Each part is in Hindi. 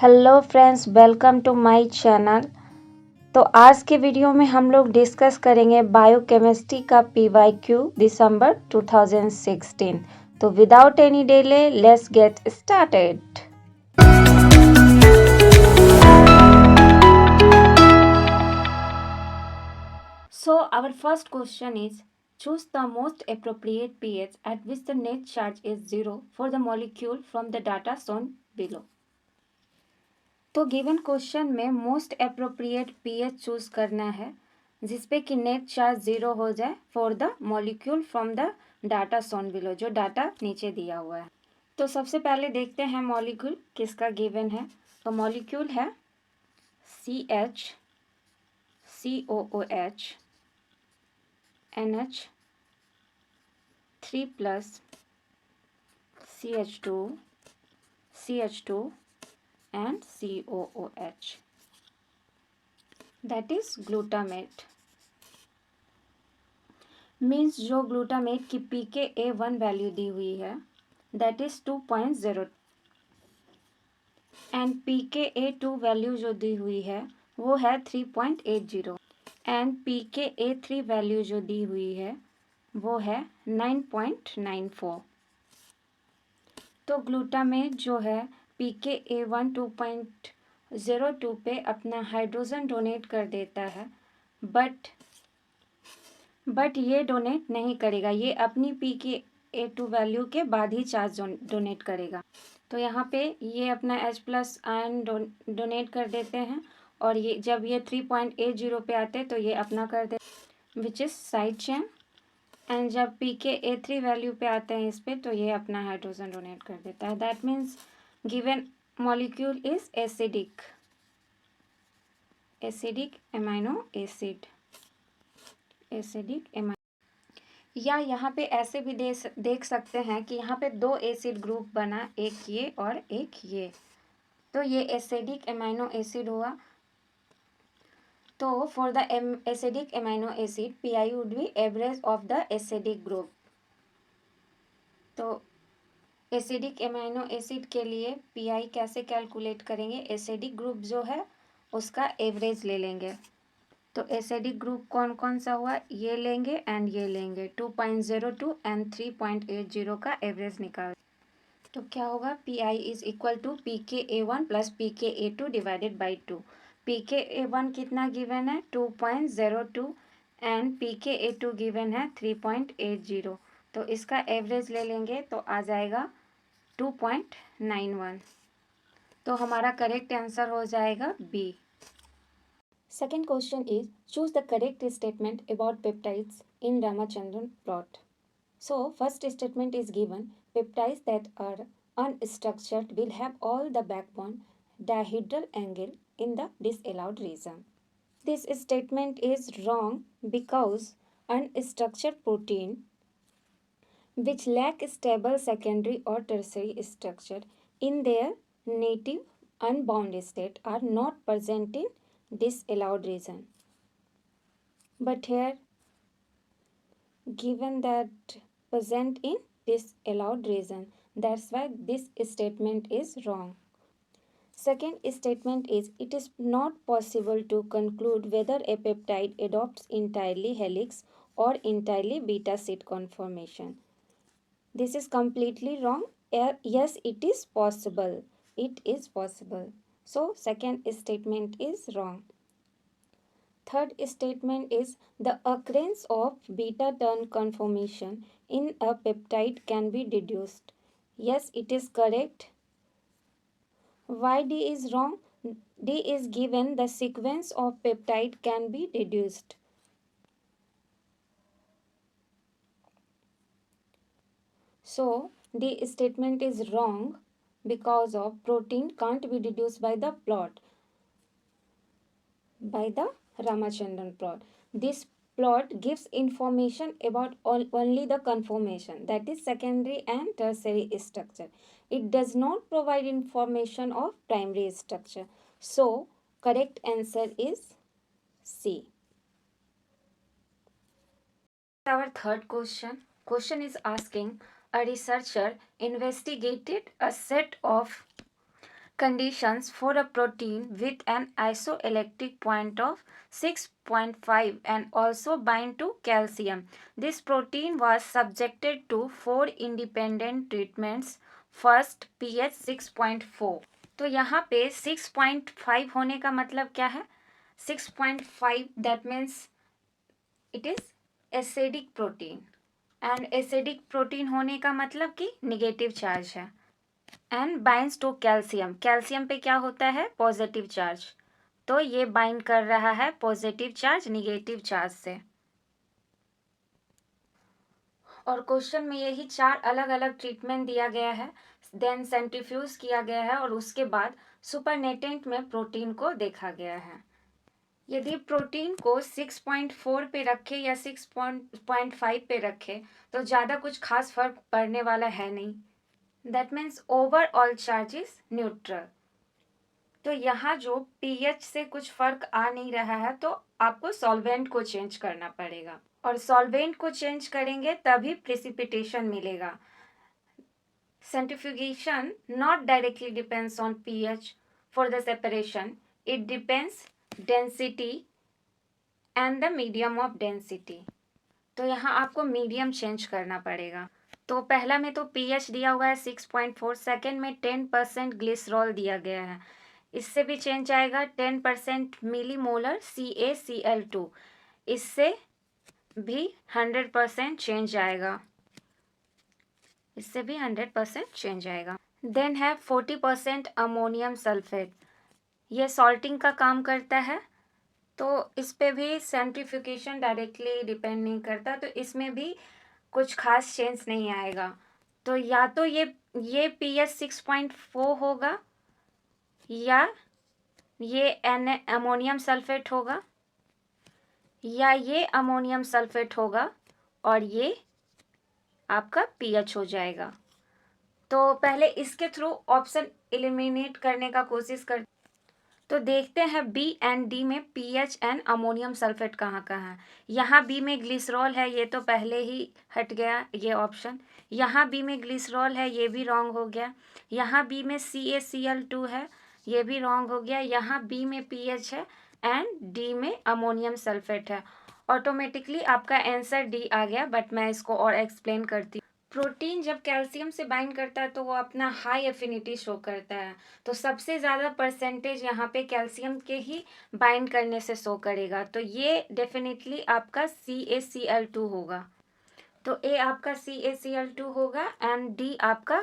Hello friends, welcome to my channel. तो आज के वीडियो में हम लोग डिस्कस करेंगे बायोकेमिस्ट्री का पीवाईक्यू दिसंबर 2016। तो without any delay let's get started. So our first question is, choose the most appropriate pH at which the net charge is 0 for the molecule from the data shown below. तो गिवन क्वेश्चन में मोस्ट अप्रोप्रिएट पीएच चूज करना है जिसपे कि नेट चार्ज 0 हो जाए for the molecule from the data shown below, जो डाटा नीचे दिया हुआ है। तो सबसे पहले देखते हैं मॉलिक्यूल किसका गिवन है। तो मॉलिक्यूल है CH COOH NH 3+ CH2 CH2 and COOH, that is glutamate। Means जो ग्लूटामेट की pKa1 वैल्यू दी हुई है that is 2.0 and pKa2 value जो दी हुई है वो है 3.80 एंड pKa3 वैल्यू जो दी हुई है वो है 9.94। तो ग्लूटामेट जो है pKa1 2.02 पे अपना हाइड्रोजन डोनेट कर देता है, बट ये डोनेट नहीं करेगा, ये अपनी pKa2 वैल्यू के बाद ही चार्ज डोनेट करेगा। तो यहाँ पे ये अपना H+ आयन डोनेट कर देते हैं और ये जब ये 3.80 पे आते हैं तो ये अपना कर देते which is side chain, and जब pKa3 वैल्यू पे आते हैं इस पे तो ये अपना हाइड्रोजन डोनेट कर देता है। That means given molecule is acidic amino acid या यहाँ पे ऐसे भी देख सकते हैं कि यहाँ पे दो एसिड ग्रुप बना, एक ये और एक ये, तो ये एसिडिक अमीनो एसिड हुआ। तो for the acidic amino acid PI would be average of the acidic group. तो एसिडिक अमीनो एसिड के लिए PI कैसे कैलकुलेट करेंगे, एसिडिक ग्रुप जो है उसका एवरेज ले लेंगे। तो एसिडिक ग्रुप कौन कौन सा हुआ, ये लेंगे एंड ये लेंगे, 2.02 एंड 3.80 का एवरेज निकाल। तो क्या होगा, PI is equal to pKa1 plus pKa2 divided by 2। pKa1 कितना गिवन है 2.02 एंड pKa2 गिवन है 3.80। तो इसका एवरेज ले लेंगे तो आ जाएगा 2.91। तो हमारा करेक्ट आंसर हो जाएगा B। Second question is, choose the correct statement about peptides in Ramachandran plot. So first statement is given, peptides that are unstructured will have all the backbone dihedral angle in the disallowed region. This statement is wrong because unstructured protein which lack stable secondary or tertiary structure in their native unbound state are not present in disallowed region. But here given that present in disallowed region, that's why this statement is wrong. Second statement is, it is not possible to conclude whether a peptide adopts entirely helix or entirely beta sheet conformation. This is completely wrong. Yes, it is possible. It is possible. So second statement is wrong. Third statement is, the occurrence of beta turn conformation in a peptide can be deduced. Yes, it is correct. Why D is wrong? D is given the sequence of peptide can be deduced. So D statement is wrong because of protein can't be deduced by the plot, by the Ramachandran plot. This plot gives information about only the conformation, that is secondary and tertiary structure. It does not provide information of primary structure. So correct answer is C. Our third question is asking, a researcher investigated a set of conditions for a protein with an isoelectric point of 6.5 and also bind to calcium. This protein was subjected to 4 independent treatments. First, pH 6.4. तो यहाँ पे 6.5 होने का मतलब क्या है? 6.5 that means it is acidic protein. And acidic protein होने का मतलब कि निगेटिव चार्ज है. And binds to calcium. Calcium पे क्या होता है? Positive charge. तो ये बाइंड कर रहा है पॉजिटिव चार्ज निगेटिव चार्ज से. और क्वेश्चन में यही 4 अलग अलग ट्रीटमेंट दिया गया है. देन सेंट्रीफ्यूज किया गया है और उसके बाद सुपरनेटेंट में प्रोटीन को देखा गया है. यदि प्रोटीन को 6.4 पे रखे या 6.5 पे रखे तो ज़्यादा कुछ खास फर्क पड़ने वाला है नहीं. That means overall charge is neutral. तो यहाँ जो पीएच से कुछ फर्क आ नहीं रहा है तो आपको सॉल्वेंट को चेंज करना पड़ेगा और सॉल्वेंट को चेंज करेंगे तभी प्रेसिपिटेशन मिलेगा. Centrifugation not directly depends on pH for the separation. It depends density and the medium of density. तो यहाँ आपको मीडियम चेंज करना पड़ेगा. तो पहला में तो पीएच दिया हुआ है 6.4. सेकेंड में 10% ग्लिसरॉल दिया गया है. इससे भी चेंज आएगा 10% मिलीमोलर CaCl2. इससे भी 100% चेंज आएगा. इससे भी 100% चेंज आएगा. देन है 40% अमोनियम सल्फेट. ये सॉल्टिंग का काम करता है. तो इस पे भी सेंट्रीफ्यूगेशन डायरेक्टली डिपेंड नहीं करता. तो इसमें भी कुछ खास चेंज नहीं आएगा. तो या तो ये पीएच 6.4 होगा या ये अमोनियम सल्फेट होगा या ये अमोनियम सल्फेट होगा और ये आपका पीएच हो जाएगा. तो पहले इसके थ्रू ऑप्शन एलिमिनेट करने का कोशिश कर. तो देखते हैं बी एंड डी में पीएच एंड अमोनियम सल्फेट कहाँ कहाँ है. यहाँ बी में ग्लिसरॉल है. ये तो पहले ही हट गया ये ऑप्शन. यहाँ बी में ग्लिसरॉल है. ये भी रॉन्ग हो गया. यहाँ बी में CaCl2 है. ये भी रॉन्ग हो गया. यहाँ बी में पीएच है एंड डी में अमोनियम सल्फेट है. ऑटोमेटिकली आपका आंसर डी आ गया. बट मैं इसको और एक्सप्लेन करती हूँ. प्रोटीन जब कैल्शियम से बाइंड करता है तो वो अपना हाई एफिनिटी शो करता है. तो सबसे ज़्यादा परसेंटेज यहाँ पे कैल्शियम के ही बाइंड करने से शो करेगा. तो ये डेफिनेटली आपका CaCl2 होगा. तो ए आपका CaCl2 होगा एंड डी आपका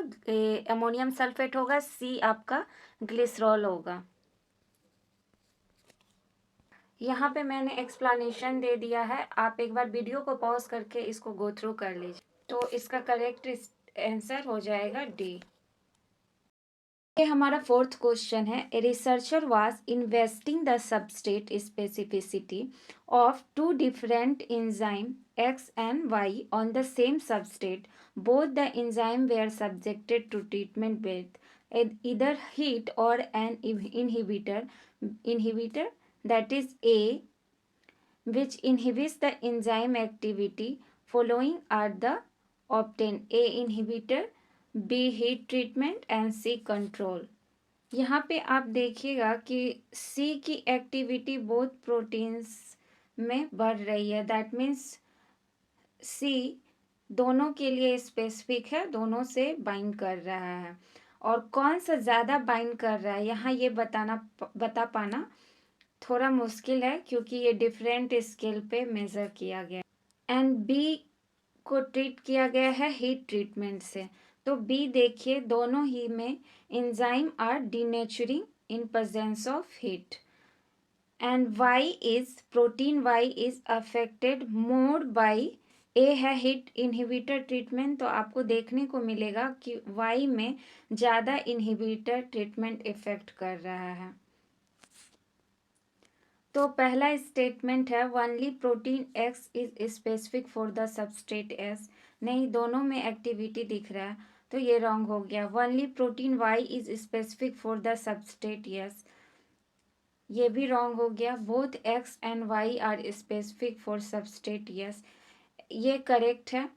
अमोनियम सल्फेट होगा. सी आपका ग्लिसरॉल होगा. यहाँ पे मैंने एक्सप्लेनेशन दे दिया है. आप एक बार वीडियो को पॉज करके इसको गो थ्रू कर लीजिए. तो इसका करेक्ट आंसर हो जाएगा डी. ये हमारा 4th क्वेश्चन है. A researcher was investing the substrate specificity of 2 different enzyme X and Y on the same substrate. Both the enzyme were subjected to treatment with either heat or an inhibitor that is A, which inhibits the enzyme activity. Following are the obtain: A inhibitor, B heat treatment and C control. यहाँ पे आप देखिएगा कि C की एक्टिविटी बोथ प्रोटीन्स में बढ़ रही है. दैट मीन्स C दोनों के लिए स्पेसिफिक है. दोनों से बाइंड कर रहा है. और कौन सा ज़्यादा बाइंड कर रहा है यहाँ ये बता पाना थोड़ा मुश्किल है क्योंकि ये डिफरेंट स्केल पे मेज़र किया गया. एंड बी को ट्रीट किया गया है हीट ट्रीटमेंट से. तो बी देखिए दोनों ही में enzyme are denaturing in presence of heat. And why is protein why is affected more by a है हीट इनहिबिटर ट्रीटमेंट. तो आपको देखने को मिलेगा कि वाई में ज़्यादा इनहिबिटर ट्रीटमेंट इफेक्ट कर रहा है. तो पहला स्टेटमेंट है only protein X is specific for the substrate S. नहीं, दोनों में एक्टिविटी दिख रहा है तो ये रॉन्ग हो गया. Only protein Y is specific for the substrate S. ये भी रॉन्ग हो गया. Both X and Y are specific for substrate S. ये करेक्ट है.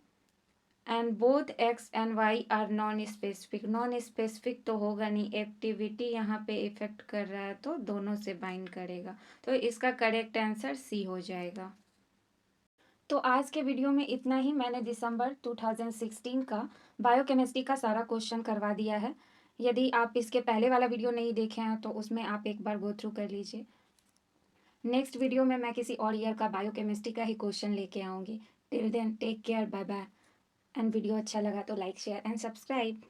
And both X and Y are non specific. Non specific तो होगा नहीं, एक्टिविटी यहाँ पे इफेक्ट कर रहा है तो दोनों से बाइंड करेगा, तो इसका करेक्ट आंसर सी हो जाएगा। तो आज के वीडियो में इतना ही। मैंने दिसंबर 2016 का बायोकेमिस्ट्री का सारा क्वेश्चन करवा दिया है। यदि आप इसके पहले वाला वीडियो नहीं देखे हैं तो उसमें आप एक बार गो थ्रू कर लीजिए। नेक्स्ट वीडियो में मैं किसी और ईयर का बायोकेमिस्ट्री का ही क्वेश्चन लेके आऊँगी। Till then take care, bye bye. And video अच्छा लगा तो लाइक शेयर एंड सब्सक्राइब।